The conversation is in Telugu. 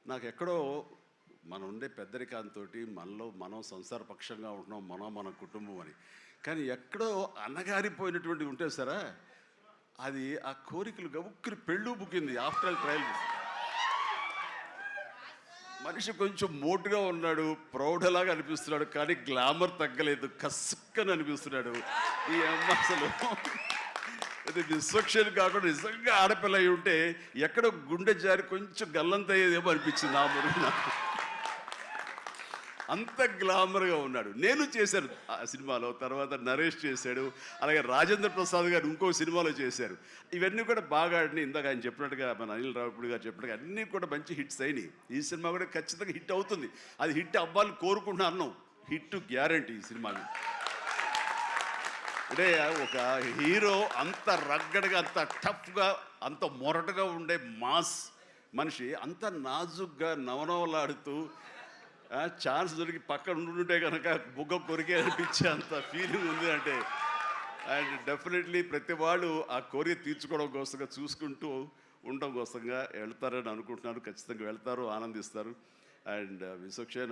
నాకు ఎక్కడో మనం ఉండే పెద్దరికంతో మనలో మనం సంసార పక్షంగా ఉంటున్నాం, మన కుటుంబం అని. కానీ ఎక్కడో అన్నగారిపోయినటువంటి ఉంటే సరే, అది ఆ కోరికలు గబుక్కుని పెళ్ళు బుక్కింది ఆఫ్టర్ ట్రయల్. మనిషి కొంచెం మోటుగా ఉన్నాడు, ప్రౌఢలాగా అనిపిస్తున్నాడు, కానీ గ్లామర్ తగ్గలేదు, కసుక్కని అనిపిస్తున్నాడు. ఈ అమ్మ అసలు ఇది విశ్వక్షేణ కాకుండా నిజంగా ఆడపిల్ల అయి ఉంటే ఎక్కడో గుండె జారి కొంచెం గల్లంతయ్యేదేమో అనిపించింది ఆ మురుగు నాకు. అంత గ్లామర్గా ఉన్నాడు. నేను చేశాను ఆ సినిమాలో, తర్వాత నరేష్ చేశాడు, అలాగే రాజేంద్ర ప్రసాద్ గారు ఇంకో సినిమాలో చేశారు. ఇవన్నీ కూడా బాగా ఆడినాయి. ఇందాక ఆయన చెప్పినట్టుగా, మన అనిల్ రావిపూడి గారు చెప్పినట్టుగా అన్నీ కూడా మంచి హిట్స్ అయినాయి. ఈ సినిమా కూడా ఖచ్చితంగా హిట్ అవుతుంది. అది హిట్ అవ్వాలని కోరుకుంటున్నాను. హిట్ గ్యారంటీ ఈ సినిమాని. అంటే ఒక హీరో అంత రగ్గడగా, అంత టఫ్గా, అంత మొరటుగా ఉండే మాస్ మనిషి అంత నాజుగ్గా నవనవలాడుతూ ఛాన్స్ దొరికి పక్కన ఉండుంటే కనుక బుగ్గ కొరికే అనిపించే అంత ఫీలింగ్ ఉంది. అంటే అండ్ డెఫినెట్లీ ప్రతి వాళ్ళు ఆ కోరిక తీర్చుకోవడం కోసంగా, చూసుకుంటూ ఉండడం కోసంగా వెళ్తారని అనుకుంటున్నాను. ఖచ్చితంగా వెళ్తారు, ఆనందిస్తారు. అండ్ విశ్వక్షేణ